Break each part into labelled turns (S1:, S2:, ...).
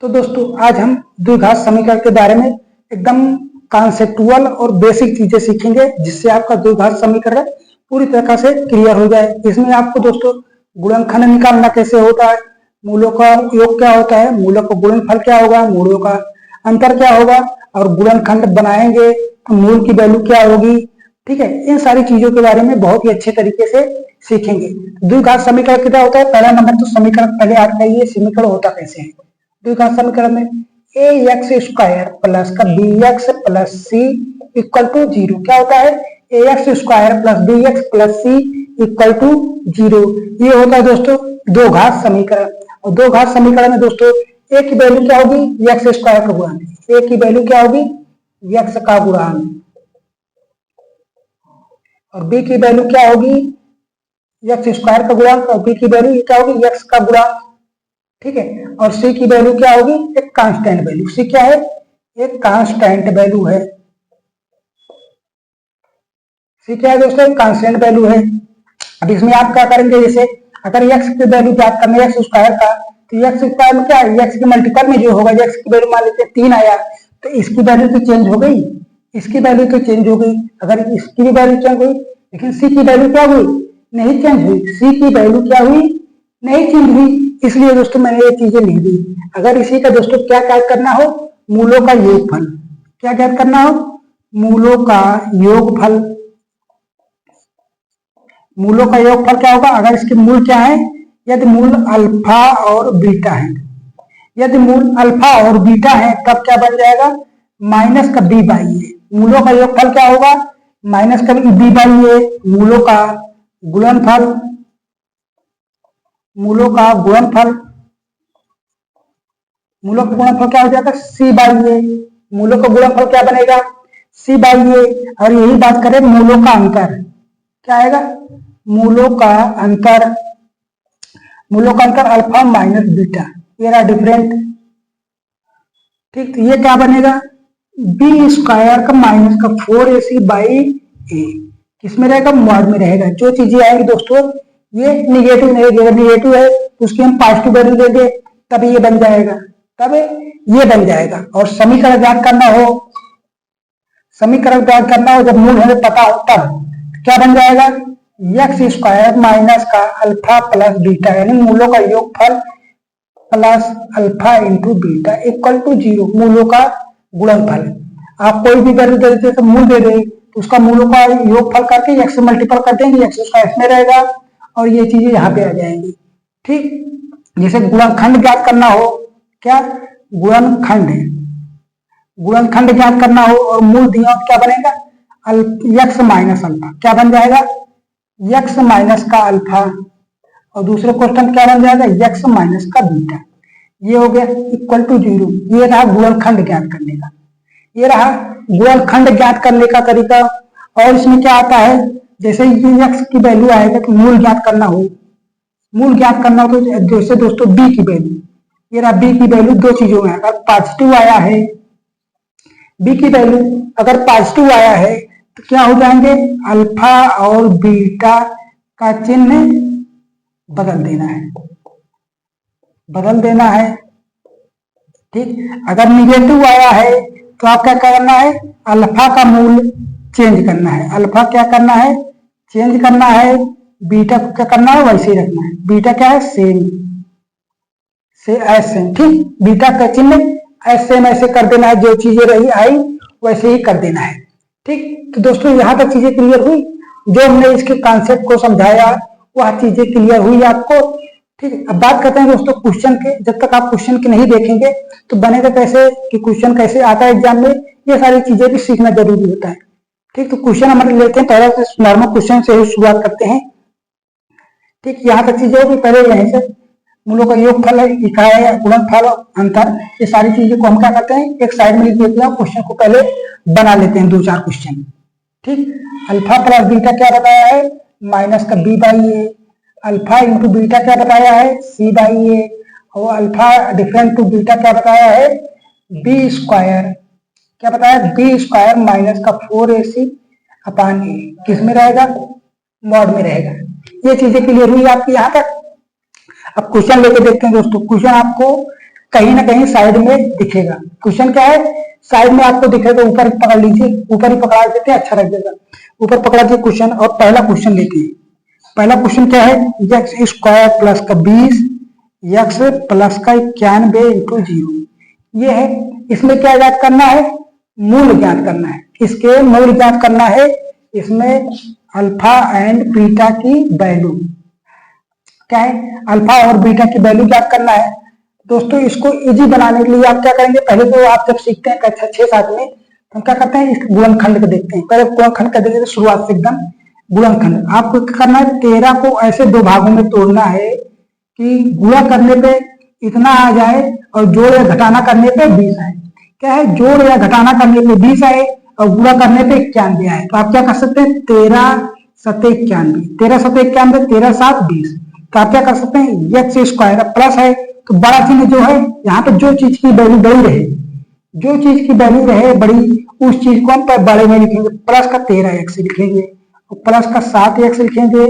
S1: तो दोस्तों आज हम द्विघात समीकरण के बारे में एकदम कॉन्सेप्टुअल और बेसिक चीजें सीखेंगे जिससे आपका द्विघात समीकरण पूरी तरह से क्लियर हो जाए। इसमें आपको दोस्तों गुणनखंड निकालना कैसे होता है, मूलों का योग क्या होता है, मूलों का गुणनफल क्या होगा, मूलों का अंतर क्या होगा और गुणनखंड बनाएंगे तो मूल की वैल्यू क्या होगी। ठीक है, इन सारी चीजों के बारे में बहुत ही अच्छे तरीके से सीखेंगे। द्विघात समीकरण क्या होता है, पहला नंबर तो समीकरण पहले आता है, ये समीकरण होता कैसे है। द्विघात समीकरण में ए एक्स स्क्वायर प्लस का b x plus c equal to zero क्या होता है, a x square plus b x plus c equal to zero. ये होता है दोस्तों दो घात समीकरण। और दो घात समीकरण में दोस्तों ए की वैल्यू क्या होगी, एक्स स्क्वायर का गुणांक, ए की वैल्यू क्या होगी, एक्स का गुणांक, और बी की वैल्यू क्या होगी, एक्स स्क्वायर का गुणांक, और बी की वैल्यू क्या होगी, एक्स का गुणांक। ठीक है, और सी की वैल्यू क्या होगी, एक कांस्टेंट वैल्यू। सी क्या है, एक कांस्टेंट वैल्यू है। सी क्या है दोस्तों, कांस्टेंट वैल्यू है। अब इसमें आप क्या करेंगे, जैसे अगर एक्स की वैल्यू ज्ञात करना है एक्स स्क्वायर का, तो एक्स स्क्वायर में क्या है, एक्स के मल्टीपल में जो होगा, एक्स की वैल्यू मान लेते हैं 3 आया, तो इसकी वैल्यू तो चेंज हो गई, इसकी वैल्यू तो चेंज हो गई। अगर इसकी भी वैल्यू चेंज हुई, लेकिन सी की वैल्यू क्या हुई, नहीं चेंज हुई। सी की वैल्यू क्या हुई, नहीं चेंज हुई। इसलिए दोस्तों मैंने ये चीजें लिख दी। अगर इसी का दोस्तों क्या ज्ञात करना हो, मूलों का योगफल, क्या ज्ञात करना हो, मूलों का योगफल। मूलों का योगफल क्या होगा, अगर इसके मूल क्या है, यदि मूल अल्फा और बीटा है, यदि मूल अल्फा और बीटा है तब क्या बन जाएगा, माइनस का बी बाई ए। मूलों का योगफल क्या होगा, माइनस का बी बाई ए। मूलों का गुणनफल, मूलों का गुणनफल, मूलों का गुणनफल क्या हो जाएगा, सी बाई ए। मूलों का गुणनफल क्या बनेगा, सी बाई ए। और यही बात करें मूलों का अंतर, क्या आएगा, मूलों का अंतर, मूलों का अंतर अल्फा माइनस बीटा, ये रहा डिफरेंट। ठीक, तो ये क्या बनेगा, बी स्क्वायर का माइनस का 4ac बाई ए, किसमें रहेगा, मॉड में रहेगा। जो चीजें आएंगी दोस्तों ये निगेटिव नहीं रहेगा, निगेटिव है तो उसकी हम पॉजिटिव वैल्यू देंगे तब ये बन जाएगा, तब ये बन जाएगा। और समीकरण ज्ञात करना हो, समीकरण ज्ञात करना हो जब मूल हमें पता हो तब क्या बन जाएगा, एक्स स्क्वायर माइनस का अल्फा प्लस बीटा, यानी मूलों का योगफल plus alpha into beta equal to zero, मूलों का गुणनफल। आप कोई भी वैल्यू दे देते तो मूल दे देंगे, तो उसका मूलों का योगफल करके एक्स से मल्टीपल कर देंगे, एक्स स्क्वायर इसमें रहेगा और ये चीजें यहाँ पे आ जाएंगी। ठीक, जैसे गुणनखंड ज्ञात करना हो, क्या गुणनखंड, गुणनखंड ज्ञात करना हो और मूल दिया हो, क्या बनेगा, एक्स माइनस अल्फा, क्या बन जाएगा, एक्स माइनस का अल्फा, और दूसरे क्वेश्चन क्या बन जाएगा, एक्स माइनस का बीटा। ये हो गया इक्वल टू जीरो। ये रहा गुणनखंड ज्ञात करने का, ये रहा गुणनखंड ज्ञात करने का तरीका। और इसमें क्या आता है, जैसे ये एक्स की वैल्यू आएगा तो मूल ज्ञात करना हो, मूल ज्ञात करना हो तो जैसे दोस्तों बी की वैल्यू, ये रहा बी की वैल्यू दो चीजों में, अगर पॉजिटिव आया है, बी की वैल्यू अगर पॉजिटिव आया है तो क्या हो जाएंगे, अल्फा और बीटा का चिन्ह बदल देना है, बदल देना है। ठीक, अगर निगेटिव आया है तो आप क्या करना है, अल्फा का मूल चेंज करना है, अल्फा क्या करना है, चेंज करना है, बीटा को क्या करना है, वैसे ही रखना है। बीटा क्या है, सेम से एस सेम। ठीक, बीटा का चिन्ह एस सेम ऐसे कर देना है, जो चीजें रही आई वैसे ही कर देना है। ठीक, तो दोस्तों यहाँ तक चीजें क्लियर हुई, जो हमने इसके कॉन्सेप्ट को समझाया वह चीजें क्लियर हुई आपको। ठीक, अब बात करते हैं दोस्तों क्वेश्चन के। जब तक आप क्वेश्चन की नहीं देखेंगे तो बनेगा कैसे कि क्वेश्चन कैसे आता है एग्जाम में, ये सारी चीजें भी सीखना जरूरी होता है। ठीक, तो क्वेश्चन हमारे लेते हैं, पहले नॉर्मल क्वेश्चन से ही शुरुआत करते हैं। ठीक, यहाँ तक चीजें होगी, पहले यहीं से मूलों का योगफल है, इकाई है, गुणनफल, अंतर, ये सारी चीजें को हम क्या करते हैं एक साइड में लिख देते हैं, क्वेश्चन को पहले बना लेते हैं, 2-4 क्वेश्चन। ठीक, अल्फा प्लस बीटा क्या बताया है, माइनस का b by a, alpha into beta क्या बताया है, सी बाई ए, और अल्फा डिफरेंट टू बीटा क्या बताया है, बी स्क्वायर, क्या बताया, बी स्क्वायर माइनस का 4ac अपान ए, किस में रहेगा, मॉड में रहेगा। ये चीजें क्लियर हुई आपकी यहाँ तक। अब क्वेश्चन लेके देखते हैं दोस्तों। क्वेश्चन आपको कहीं ना कहीं साइड में दिखेगा। क्वेश्चन क्या है, साइड में आपको दिखेगा, ऊपर पकड़ लीजिए, ऊपर ही पकड़ा देते हैं, अच्छा रख देगा, ऊपर पकड़ा दीजिए क्वेश्चन। और पहला क्वेश्चन लेते हैं। पहला क्वेश्चन क्या है, एक्स स्क्वायर प्लस का 20 एक्स प्लस का 91 इंटू 0 ये है। इसमें क्या ज्ञात करना है, मूल ज्ञात करना है, इसके मूल ज्ञात करना है। इसमें अल्फा एंड बीटा की वैल्यू क्या है, अल्फा और बीटा की वैल्यू ज्ञात करना है। दोस्तों इसको इजी बनाने के लिए आप क्या करेंगे, पहले तो आप जब सीखते हैं कक्षा 6-7 में, तो हम क्या करते हैं, इस गुणनखंड को देखते हैं। पहले गुणनखंड का देखिए शुरुआत से एकदम गुणनखंड। आपको क्या करना है, 13 को ऐसे दो भागों में तोड़ना है कि गुणा करने पे इतना आ जाए और जोड़ या घटाना करने पे 20 आए। क्या है, जोड़ या घटाना करने पे 20 आए और गुणा करने पे 91 आए। तो आप क्या कर सकते हैं, 13 सत्ते 91, 13 सत्ते 91, 13 7 20। तो आप क्या कर सकते हैं, एक्स स्क्वायर प्लस है तो बड़ा चिन्ह जो है, यहाँ पे जो चीज की वैल्यू बड़ी रहे, जो चीज की वैल्यू रहे बड़ी, उस चीज को हम बड़े में लिखेंगे। प्लस का 13 एक्स लिखेंगे और प्लस का 7 एक्स लिखेंगे,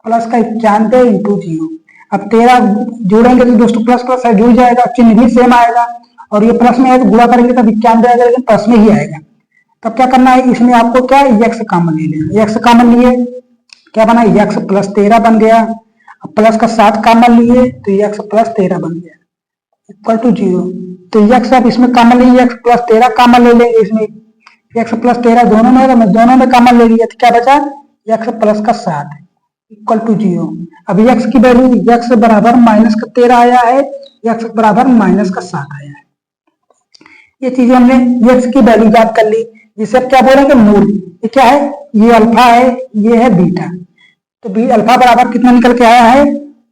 S1: प्लस का 91 इंटू 0। अब 13 जोड़ेंगे तो दोस्तों प्लस प्लस है, जुड़ जाएगा, चिन्ह भी सेम आएगा। और ये प्लस में है तो गुणा करेंगे तब 91 आएगा, लेकिन प्लस में ही आएगा। तब क्या करना है, इसमें आपको क्या एक्स कॉमन ले लेना। एक्स कॉमन लिए क्या बना, एक्स प्लस 13 बन गया। अब प्लस का 7 कॉमन लिए तो एक्स प्लस 13 बन गया इक्वल टू 0। तो एक्स अब इसमें कॉमन लिए, एक्स प्लस 13 कॉमन ले लेंगे। इसमें एक्स प्लस 13 दोनों में, मैं दोनों में कॉमन ले लिया तो क्या बचा, एक्स प्लस का 7 इक्वल टू 0। अब एक्स की वैल्यू एक्स बराबर माइनस का 13 आया है, एक्स बराबर माइनस का 7 आया है। ये चीजें हमने एक्स की वैल्यू ज्ञात कर ली, जिसे अब क्या बोलेंगे, मूल। ये क्या है, ये अल्फा है, ये है बीटा। तो बी अल्फा बराबर कितना निकल के आया है,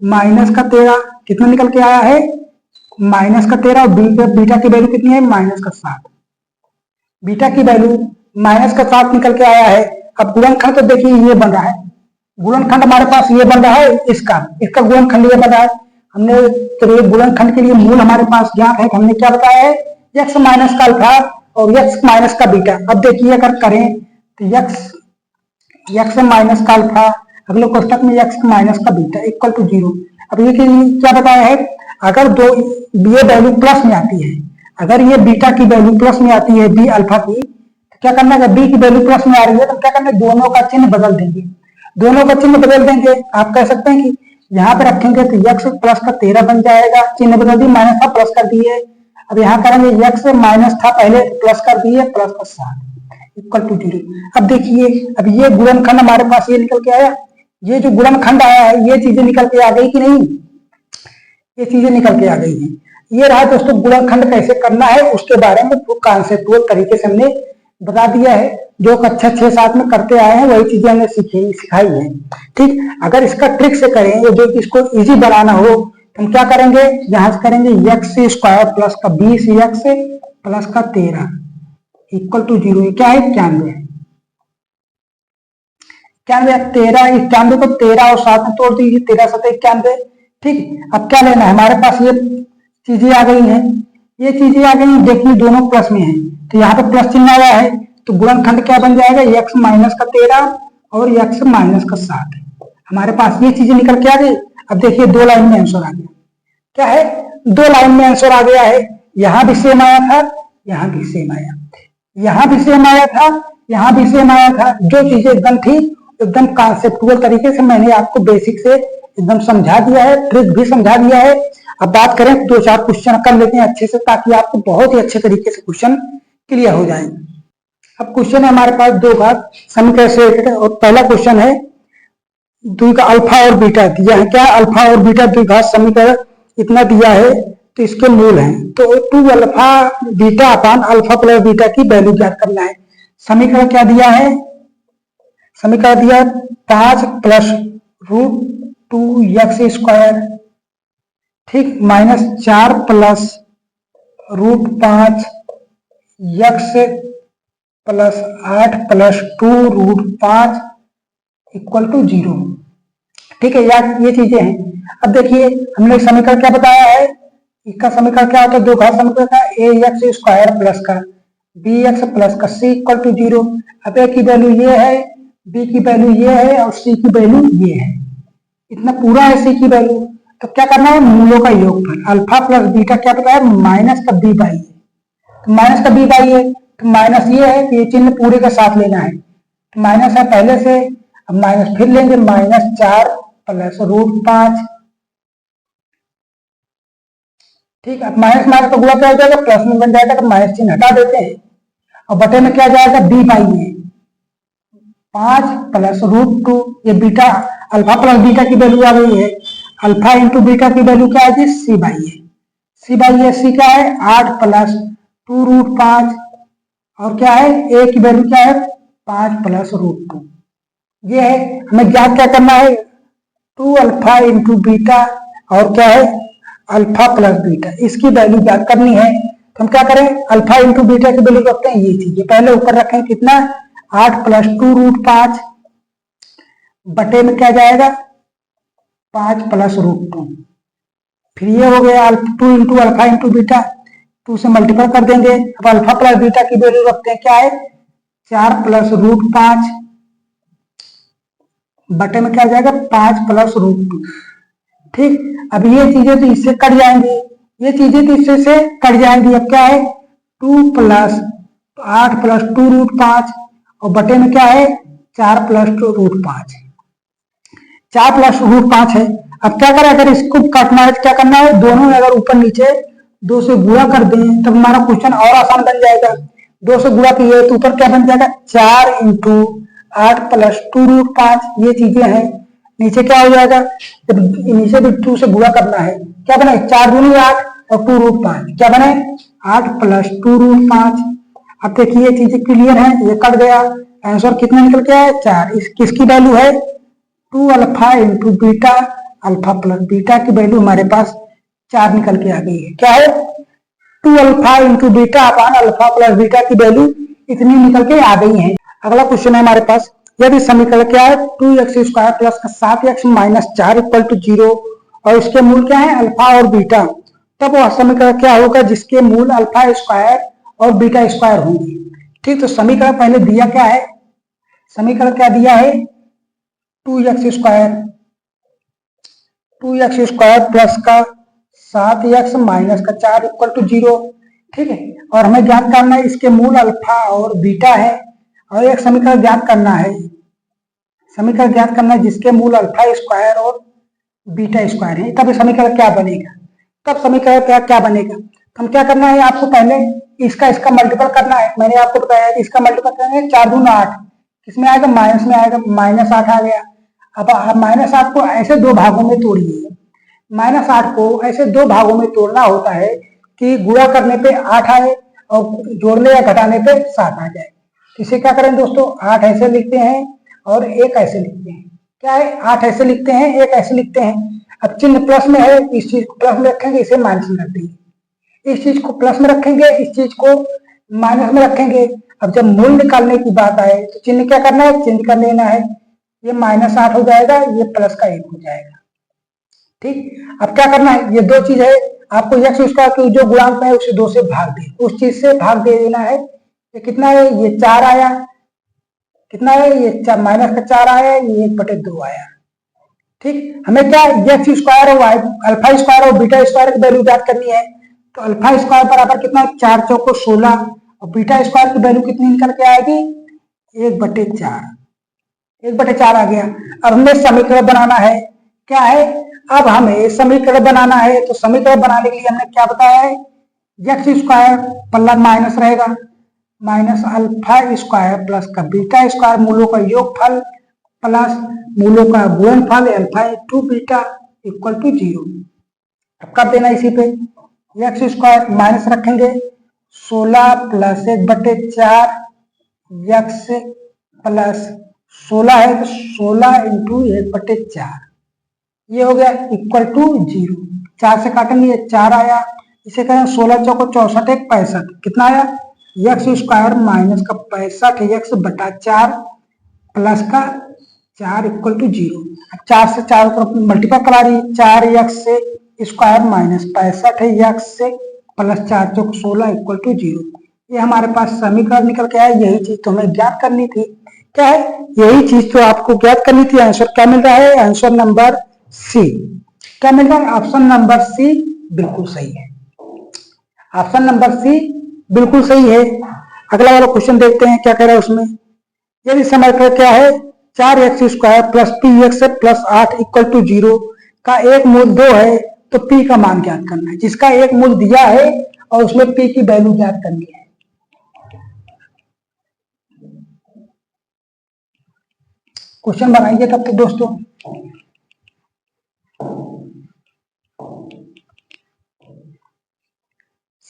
S1: माइनस का 13। कितना निकल के आया है, माइनस का 13। और बीटा की वैल्यू कितनी है, माइनस का 7। बीटा की वैल्यू माइनस का 7 निकल के आया है। अब गुणनखंड तो देखिए ये बन रहा है, गुणनखंड हमारे पास ये बन रहा है, इसका गुणनखंड ये बन रहा है। हमने तो ये गुणनखंड के लिए मूल हमारे पास ज्ञात है, हमने क्या बताया है, एक्स माइनस का अल्फा और एक्स माइनस का बीटा। अब देखिए अगर करें तो एक्स माइनस का अल्फा, अगले कोष्टक में एक्स माइनस का बीटा इक्वल टू 0। अब ये क्या बताया है, अगर दो ये वैल्यू प्लस में आती है, अगर ये बीटा की वैल्यू प्लस में आती है बी अल्फा की, तो क्या करना है, बी की वैल्यू प्लस में आ रही है तो क्या करना है, दोनों का चिन्ह बदल देंगे। दोनों का चिन्ह बदल देंगे, आप कह सकते हैं कि यहाँ पे रखेंगे तो एक्स प्लस का 13 बन जाएगा, चिन्ह बदल दी, माइनस था प्लस कर दिए। अब यहाँ करेंगे एक्स माइनस था पहले प्लस कर दिए, प्लस का 7 इक्वल टू 0। अब देखिए अब ये गुणनखंड हमारे पास ये निकल के आया, ये जो गुणनखंड आया है ये चीजें निकल के आ गई कि नहीं, ये चीजें निकल के आ गई हैं। ये रहा दोस्तों गुणनखंड कैसे करना है, उसके बारे में कॉन्सेप्चुअल तरीके से हमने बता दिया है। जो कक्षा 6-7 में करते आए हैं वही चीजें हमने सिखाई है। ठीक, अगर इसका ट्रिक से करें, जो इसको इजी बनाना हो, हम क्या करेंगे, यहां से करेंगे एक्स स्क्वायर प्लस का 20 एक्स प्लस का 13 इक्वल टू 0। क्या है, 91। 13 91 को 13 और 7 में तोड़ दीजिए, 13 7 91। ठीक, अब क्या लेना है, हमारे पास ये चीजें आ गई हैं, ये चीजें आ गई, देखिए दोनों प्लस में है तो यहाँ पे प्लस चिन्ह आया है, तो गुणनखंड क्या बन जाएगा, एक्स माइनस का 13 और एक्स माइनस का 7। हमारे पास ये चीजें निकल के आ गई। अब देखिए 2 लाइन में आंसर आ गया। क्या है, 2 लाइन में आंसर आ गया है। यहां भी सेम आया था, यहां भी सेम आया, यहां भी सेम आया था, यहां भी सेम आया था। जो चीजें एकदम थी एकदम कॉन्सेप्चुअल तरीके से मैंने आपको बेसिक से एकदम समझा दिया है, ट्रिक भी समझा दिया है। अब बात करें 2-4 क्वेश्चन कर लेते हैं अच्छे से, ताकि आपको बहुत ही अच्छे तरीके से क्वेश्चन क्लियर हो जाए। अब क्वेश्चन है हमारे पास 2 घात समीकरण से रिलेटेड, और पहला क्वेश्चन है 2 का अल्फा और बीटा दिया है। क्या, अल्फा और बीटा द्विघात समीकरण इतना दिया है तो इसके मूल हैं। तो 2 अल्फा बीटा अपान अल्फा प्लस बीटा की वैल्यू ज्ञात करना है। समीकरण क्या दिया है, समीकरण दिया 5 प्लस रूट 2 एक्स स्क्वायर, ठीक, minus 4 plus root 5 x plus 8 plus 2 root 5 equal to 0। ठीक है यार, ये चीजें हैं। अब देखिए हमने समीकरण क्या बताया है, इसका समीकरण क्या होता है, 2 घात समीकरण का ए एक्स स्क्वायर प्लस का बी एक्स प्लस का सी इक्वल टू 0। अब ए की वैल्यू ये है, बी की वैल्यू ये है और सी की वैल्यू ये है। इतना पूरा है सी की वैल्यू। तो क्या करना है, मूलों का योगफल। अल्फा प्लस बीटा क्या बताया, माइनस का बी बाई ए, तो माइनस का बी बाई ए, तो माइनस ये है कि ये चिन्ह पूरे का साथ लेना है, तो माइनस है पहले से, अब माइनस फिर लेंगे, -4 प्लस √5। ठीक, अब माइनस माइनस का गुणा क्या हो जाएगा, प्लस में बन जाएगा, तो माइनस चिन्ह हटा देते हैं, और बटे में क्या जाएगा, बी बाई ए, 5 प्लस √2। ये बीटा अल्फा प्लस बीटा की वैल्यू आ गई है, अल्फा इंटू बीटा की वैल्यू क्या है, सी by A. C by A, C क्या है 8 प्लस 2√5, और क्या है ए की वैल्यू क्या है 5 प्लस √2। ये है, हमें ज्ञात क्या करना है, 2 अल्फा इंटू बीटा, और क्या है अल्फा प्लस बीटा, इसकी वैल्यू ज्ञात करनी है। तो हम क्या करें, अल्फा इंटू बीटा की वैल्यू रखते हैं, ये चीज पहले ऊपर रखें, कितना 8 प्लस 2√5 बटे में क्या जाएगा 5 प्लस √2। फिर ये हो गया 2 इंटू अल्फा इंटू बीटा, 2 से मल्टीपल कर देंगे। अब अल्फा प्लस बीटा की वैल्यू रखते हैं, क्या है 4 प्लस √5 बटे में क्या जाएगा 5 प्लस √2। ठीक, अब ये चीजें तो इससे कट जाएंगी, ये चीजें तो इससे से कट जाएंगी। अब क्या है 2 प्लस 8 प्लस 2√5, और बटे में क्या है 4 प्लस √5, 4 प्लस √5 है। अब क्या करें, अगर इसको काटना है तो क्या करना है, दोनों अगर ऊपर नीचे 2 से गुणा कर दें तब हमारा क्वेश्चन और आसान बन जाएगा। 2 से गुणा किए तो ऊपर क्या बन जाएगा 4 इंटू 8 प्लस 2√5, ये चीजें हैं। नीचे क्या हो जाएगा, जब नीचे भी 2 से गुणा करना है, क्या बने 4 दूनी 8 और 2√5, क्या बने 8 प्लस 2√5। अब देखिए ये चीजें क्लियर है, ये कट गया, आंसर कितना निकल के आया 4। इस किसकी वैल्यू है 2 alpha into beta, alpha plus beta की वैल्यू हमारे पास 4 निकल के आ गई है। क्या है 2 अल्फा इंटू बीटा अपान अल्फा प्लस बीटा की वैल्यू इतनी निकल के आ गई है। अगला क्वेश्चन है हमारे पास, यदि समीकरण क्या है 2x² plus 7x minus 4 equal to 0, और इसके मूल क्या है अल्फा और बीटा, तब वह समीकरण क्या होगा जिसके मूल अल्फा स्क्वायर और बीटा स्क्वायर होंगे। ठीक, तो समीकरण पहले दिया क्या है, समीकरण क्या दिया है 2x² प्लस का 7x माइनस का 4 इक्वल टू 0। ठीक है, और हमें ज्ञात करना है इसके मूल अल्फा और बीटा है, और एक समीकरण ज्ञात करना है, समीकरण ज्ञात करना है जिसके मूल अल्फा स्क्वायर और बीटा स्क्वायर है। तब समीकरण क्या बनेगा, तब समीकरण क्या बनेगा, हम क्या करना है, आपको पहले इसका मल्टीपल करना है। मैंने आपको बताया कि इसका मल्टीपल करेंगे 4 दूना 8, किसमें आएगा माइनस में आएगा, -8 आ गया। अब -8 को ऐसे 2 भागों में तोड़िए, -8 को ऐसे 2 भागों में तोड़ना होता है कि गुणा करने पे 8 आए और जोड़ने या घटाने पे 7 आ जाए। इसे क्या करें दोस्तों, 8 ऐसे लिखते हैं और 1 ऐसे लिखते हैं। क्या है 8 ऐसे लिखते हैं, 1 ऐसे लिखते हैं। अब चिन्ह प्लस में है, इस चीज को प्लस में रखेंगे, इसे माइनस में रख देंगे, इस चीज को प्लस में रखेंगे, इस चीज को माइनस में रखेंगे। अब जब मूल निकालने की बात आए तो चिन्ह क्या करना है, चेंज कर लेना है, ये -8 हो जाएगा, ये प्लस का 1 हो जाएगा। ठीक, अब क्या करना है, ये 2 चीज है, आपको x² की जो गुणांक है उसे 2 से भाग दे, उस चीज से भाग दे देना है। ये कितना है, ये 4 आया, कितना है ये माइनस का 4 आया, ये 1/2 आया। ठीक, हमें क्या x² और अल्फा स्क्वायर और बीटा स्क्वायर की वैल्यू ज्ञात करनी है। तो अल्फा स्क्वायर बराबर कितना 4 चौको 16, और बीटा स्क्वायर की वैल्यू कितनी निकल के आएगी 1/4, 1/4 आ गया। अब हमें समीकरण बनाना है, क्या है, अब हमें समीकरण बनाना है। तो समीकरण बनाने के लिए हमने क्या बताया है, x² प्लस माइनस रहेगा, माइनस अल्फा स्क्वायर प्लस का बीटा स्क्वायर, मूलों का योगफल प्लस मूलों का गुणनफल alpha into beta equal to 0। अब कर देना इसी पे, x² माइनस रखेंगे 16 प्लस 1/4 x प्लस 16 है तो 16 इंटू 1/4, ये हो गया इक्वल टू 0। 4 से काटेंगे 4 आया, इसे कहें 16 चौको 64 1 65, कितना आया x² माइनस का 65 x/4 प्लस का 4 इक्वल टू 0। अब 4 से 4 को मल्टीपल करा रही, 4x² माइनस 65 x प्लस 4 चौक 16 इक्वल टू 0। ये हमारे पास समीकरण निकल के आया। यही चीज तो हमें ज्ञात करनी थी, क्या है, यही चीज तो आपको ज्ञात करनी थी। आंसर क्या मिल रहा है, आंसर नंबर सी। क्या मिल रहा है? ऑप्शन नंबर सी बिल्कुल सही है। ऑप्शन नंबर सी बिल्कुल सही है। अगला वाला क्वेश्चन देखते हैं क्या कह रहा है उसमें। यदि समीकरण क्या है, 4x² plus p x plus 8 equal to 0 का एक मूल 2 है तो पी का मान ज्ञात करना है। जिसका एक मूल दिया है और उसमें पी की वैल्यू ज्ञात करनी है। क्वेश्चन बनाइए तब तो दोस्तों।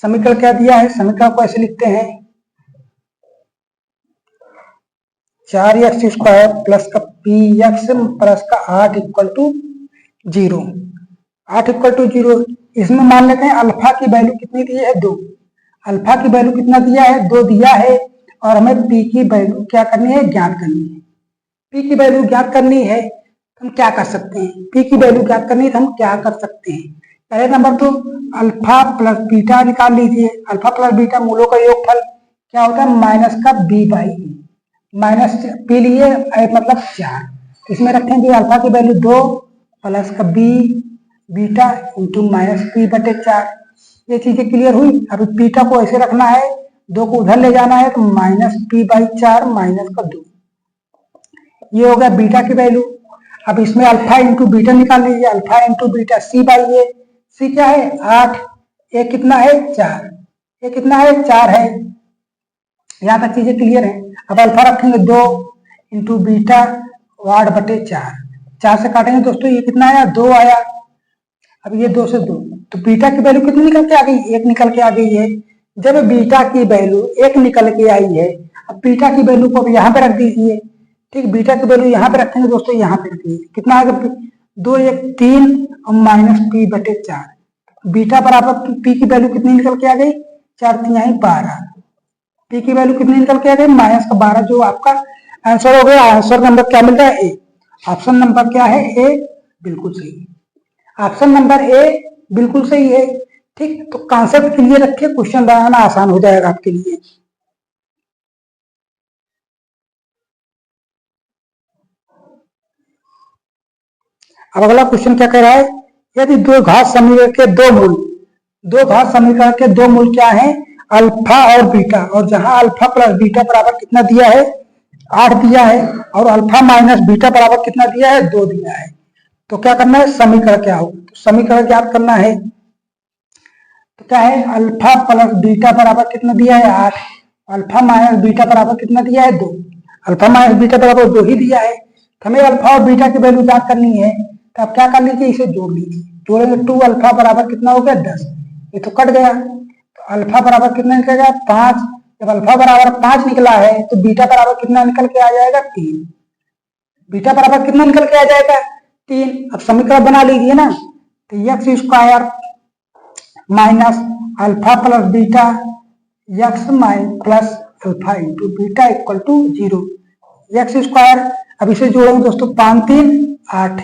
S1: समीकरण क्या दिया है, समीकरण को ऐसे लिखते हैं 4x² प्लस का पी एक्स प्लस का 8 इक्वल टू 0। 8 इक्वल टू 0, इसमें मान लेते हैं अल्फा की वैल्यू कितनी दी है, 2। अल्फा की वैल्यू कितना दिया है, 2 दिया है और हमें पी की वैल्यू क्या करनी है, ज्ञात करनी है। पी की वैल्यू ज्ञात करनी है हम क्या कर सकते हैं, पी की वैल्यू ज्ञात करनी है तो हम क्या कर सकते हैं। पहले नंबर तो अल्फा प्लस बीटा निकाल लीजिए। अल्फा प्लस बीटा मूलों का योगफल क्या होता है, माइनस का b by a. Minus p लिए मतलब 4, इसमें रखेंगे अल्फा की वैल्यू 2 प्लस का b beta into minus p बटे 4। ये चीजें क्लियर हुई। अब बीटा को ऐसे रखना है, 2 को उधर ले जाना है तो माइनस पी बाई 4 माइनस का 2। ये हो गया बीटा की वैल्यू। अब इसमें अल्फा इंटू बीटा निकाल लीजिए। Alpha into beta C by A. C क्या है 8, ए कितना है 4, ए कितना है 4 है। यहां तक चीजें क्लियर है। अब अल्फा रखेंगे 2 इंटू बीटा 8 बटे 4। 4 से काटेंगे दोस्तों, ये कितना आया 2 आया। अब ये 2 से 2 तो बीटा की वैल्यू कितनी निकल के आ गई, 1 निकल के आ गई है। जब बीटा की वैल्यू 1 निकल के आई है, अब बीटा की वैल्यू को अब यहाँ पे रख दीजिए। ठीक, बीटा की वैल्यू यहाँ पे रखेंगे दोस्तों, यहाँ पे रख दीजिए। कितना आएगा 2 1 3 और माइनस पी बटे 4। बीटा बराबर पी की वैल्यू कितनी निकल के आ गई, 4 3 12। पी की वैल्यू कितनी निकल के आ गई, माइनस का 12, जो आपका आंसर हो गया। आंसर नंबर क्या मिल रहा है, ए। ऑप्शन नंबर क्या है, ए बिल्कुल सही है। ऑप्शन नंबर ए बिल्कुल सही है। ठीक, तो कॉन्सेप्ट क्लियर रखिए, क्वेश्चन बनाना आसान हो जाएगा आपके लिए। अब अगला क्वेश्चन क्या कह रहा है, यदि दो घात समीकरण के दो मूल क्या है, अल्फा और बीटा, और जहां अल्फा प्लस बीटा बराबर कितना दिया है, 8 दिया है, और अल्फा माइनस बीटा बराबर कितना दिया है, 2 दिया है। तो क्या करना है, समीकरण क्या हो, तो समीकरण ज्ञात करना है। तो क्या है, अल्फा प्लस बीटा बराबर कितना दिया है 8, अल्फा माइनस बीटा बराबर कितना दिया है 2। अल्फा माइनस बीटा बराबर 2 ही दिया है। तो हमें अल्फा और बीटा की वैल्यू ज्ञात करनी है। तो आप क्या कर लीजिए, इसे जोड़ लीजिए। जोड़ेंगे 2 अल्फा बराबर कितना हो गया 10, ये तो कट गया। तो अल्फा बराबर कितना निकलेगा 5। जब अल्फा बराबर 5 निकला है तो बीटा बराबर कितना निकल के आ जाएगा 3। बीटा बराबर कितना निकल के आ जाएगा 3। अब समीकरण बना लीजिए ना, तो x square minus alpha plus beta x plus alpha into beta equal to 0। X square, अब इसे जोड़ेंगे दोस्तों 5 3 8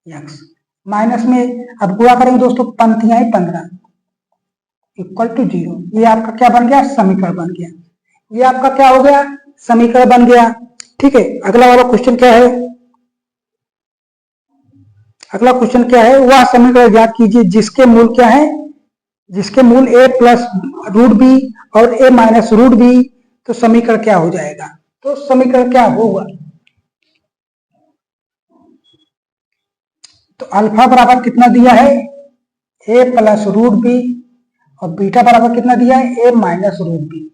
S1: एक्स, माइनस में अब गुणा करेंगे दोस्तों 5 15 इक्वल टू 0। ये आपका क्या बन गया, समीकरण बन गया। ये आपका क्या हो गया, समीकरण बन गया। ठीक है, अगला वाला क्वेश्चन क्या है, अगला क्वेश्चन क्या है, वह समीकरण ज्ञात कीजिए जिसके मूल क्या है, जिसके मूल a प्लस रूट बी और a माइनस रूट बी। तो समीकरण क्या हो जाएगा, तो समीकरण क्या होगा, तो अल्फा बराबर कितना दिया है a प्लस रूट बी और बीटा बराबर कितना दिया है a माइनस रूट बी।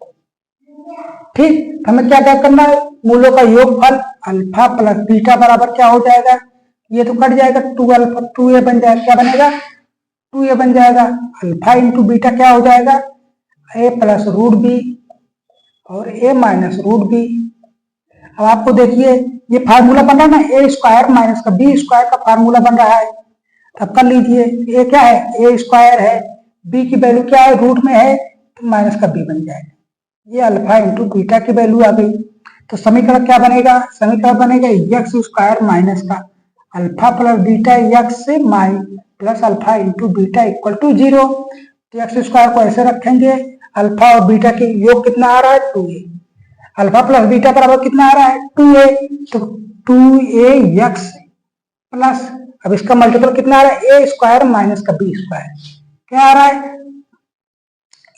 S1: ठीक, हमें क्या क्या करना है, मूलों का योगफल अल्फा प्लस बीटा बराबर क्या हो जाएगा, ये तो कट जाएगा 2 अल्फा 2a बन जाएगा, क्या बनेगा 2a बन जाएगा। अल्फा इंटू बीटा क्या हो जाएगा a प्लस रूट बी और a माइनस रूट बी। अब आपको देखिए ये फार्मूला बन रहा है ना, ए स्क्वायर माइनस का बी स्क्वायर का फार्मूला बन रहा है। तब कर लीजिए, ए क्या है ए स्क्वायर है, बी की वैल्यू क्या है रूट में है, तो माइनस का बी बन जाएगा। ये अल्फा इंटू बीटा की वैल्यू आ गई। तो समीकरण क्या बनेगा, समीकरण बनेगा एक्स स्क्वायर माइनस का अल्फा प्लस बीटा एक्स से plus alpha into beta equal to 0। तो एक्स स्क्वायर को ऐसे रखेंगे, अल्फा और बीटा के योग कितना आ रहा है 2a, अल्फा प्लस बीटा बराबर कितना आ रहा है 2a, तो 2a एक्स प्लस अब इसका मल्टीपल कितना आ रहा है, ए स्क्वायर माइनस का बी स्क्वायर, क्या आ रहा है,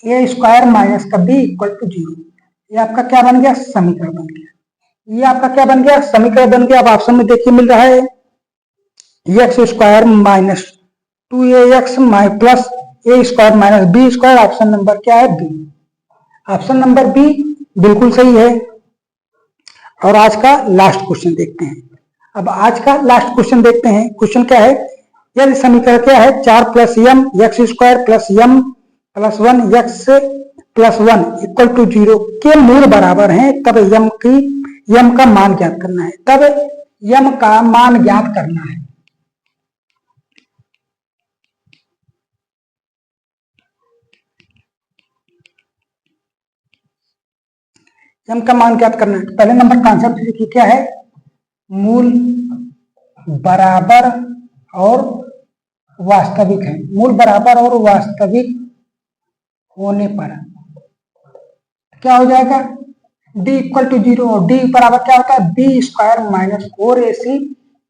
S1: ए स्क्वायर माइनस का बी इक्वल टू 0। ये आपका क्या बन गया, समीकरण बन गया। ये आपका क्या बन गया, समीकरण बन गया। अब ऑप्शन में देखिए मिल रहा है x square minus 2ax plus a square minus b square. Option number क्या है, बी। ऑप्शन नंबर बी बिल्कुल सही है। और आज का लास्ट क्वेश्चन देखते हैं। अब आज का लास्ट क्वेश्चन देखते हैं। क्वेश्चन क्या है, यदि समीकरण क्या है, 4 plus m x square plus m plus 1 x plus 1 equal to 0 के मूल बराबर हैं, तब यम का मान ज्ञात करना है। तब यम का मान ज्ञात करना है। यम का मान ज्ञात करना है। पहले नंबर कॉन्सेप्ट देखिए क्या है, मूल बराबर और वास्तविक है। मूल बराबर और वास्तविक होने पर क्या हो जाएगा, d इक्वल टू 0। और d बराबर क्या होता है, b square minus 4ac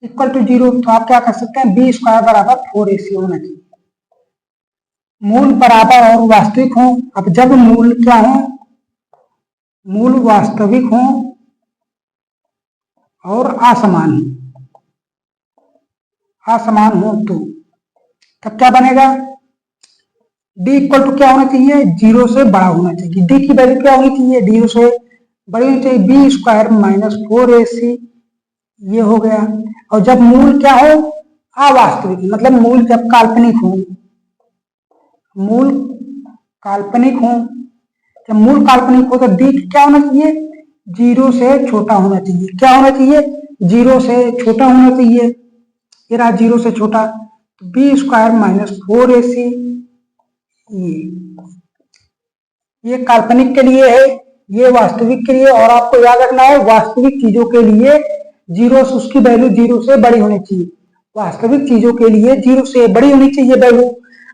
S1: equal to 0। तो आप क्या कर सकते हैं, बी स्क्वायर बराबर 4ac होना चाहिए। मूल बराबर और वास्तविक हो। अब जब मूल क्या हो, मूल वास्तविक हो और असमान हो तो तब क्या बनेगा, d इक्वल टू क्या होना चाहिए, 0 से बड़ा होना चाहिए। d की वैल्यू क्या होनी चाहिए, 0 से बड़ी होनी चाहिए। बी स्क्वायर माइनस 4ac ये हो गया। और जब मूल क्या हो, अवास्तविक, मतलब मूल जब काल्पनिक हो, मूल काल्पनिक हो, जब मूल काल्पनिक हो तो d क्या होना चाहिए, 0 से छोटा होना चाहिए। क्या होना चाहिए, 0 से छोटा होना चाहिए। ये रहा 0 से छोटा, बी स्क्वायर माइनस 4ac ये काल्पनिक के लिए है, ये वास्तविक के लिए। और आपको याद रखना है, वास्तविक चीजों के लिए 0 से उसकी वैल्यू 0 से बड़ी होनी चाहिए। वास्तविक चीजों के लिए 0 से बड़ी होनी चाहिए वैल्यू।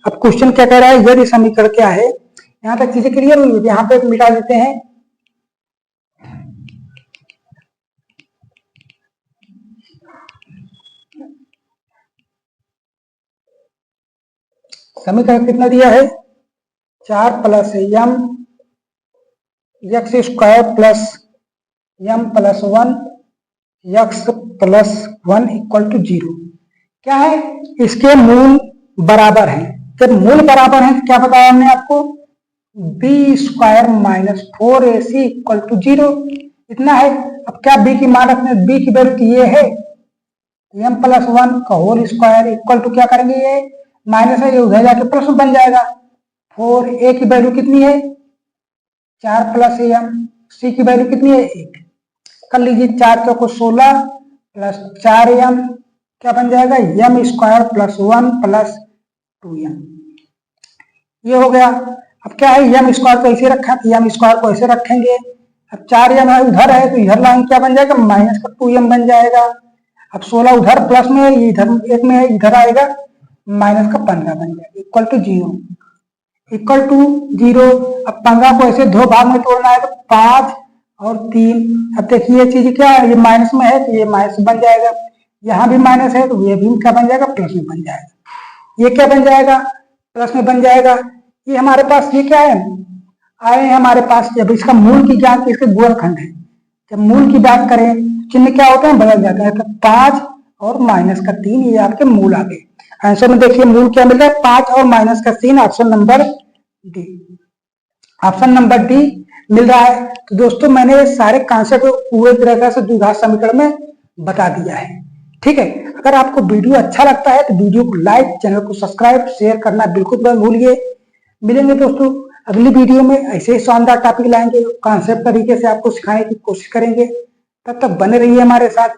S1: अब क्वेश्चन क्या कह रहा है, यदि समीकरण क्या है, यहां तक चीजें क्लियर हुई। यहाँ पे मिटा देते हैं। समीकरण कितना दिया है, 4 plus m x square plus m plus 1 x plus 1 equal to 0। क्या है, इसके मूल बराबर हैं। जब मूल बराबर हैं तो क्या बताया हमने आपको, b square minus 4ac equal to 0 इतना है। अब क्या बी की मान रखने, बी की वैल्यू ये है m प्लस 1 का होल स्क्वायर इक्वल टू क्या करेंगे, ये माइनस है, ये उधर जाके प्लस बन जाएगा। 4a की वैल्यू कितनी है, 4 प्लस m, c की वैल्यू कितनी है, 1 कर लीजिए। 4 चौको 16 प्लस 4m क्या बन जाएगा, m square plus 1 plus 2m ये हो गया। अब क्या है, m स्क्वायर को ऐसे रखा, m स्क्वायर को ऐसे रखेंगे। अब 4m है उधर है तो इधर लाइन क्या बन जाएगा, माइनस का 2m बन जाएगा। अब 16 उधर प्लस में है, इधर एक में है, इधर आएगा माइनस का 15 बन जाएगा इक्वल टू 0 इक्वल टू 0। अब 15 को ऐसे दो भाग में तोड़ना है तो 5 और 3। अब देखिए ये चीज क्या है, ये माइनस में है तो ये माइनस बन जाएगा, यहाँ भी माइनस है तो ये भी क्या बन जाएगा, प्लस में बन जाएगा। ये क्या बन जाएगा, प्लस में बन जाएगा। ये हमारे पास ये क्या है, आए हैं हमारे पास। जब इसका मूल की ज्ञात, इसके गुणनखंड है, जब मूल की बात करें चिन्ह क्या होते हैं, बदल जाते हैं। तो 5 और माइनस का 3 ये आपके मूल आ गए। आंसर में देखिए मूल क्या मिल रहा है, 5 और माइनस का 3, option number d. Option number d मिल रहा है। तो दोस्तों मैंने सारे कॉन्सेप्ट पूरे तरह से द्विघात समीकरण में बता दिया है। ठीक है, अगर आपको वीडियो अच्छा लगता है तो वीडियो को लाइक, चैनल को सब्सक्राइब, शेयर करना बिल्कुल मत भूलिए। मिलेंगे दोस्तों अगली वीडियो में, ऐसे ही शानदार टॉपिक लाएंगे, कॉन्सेप्ट तरीके से आपको सिखाने की कोशिश करेंगे। तब तक बने रहिए हमारे साथ।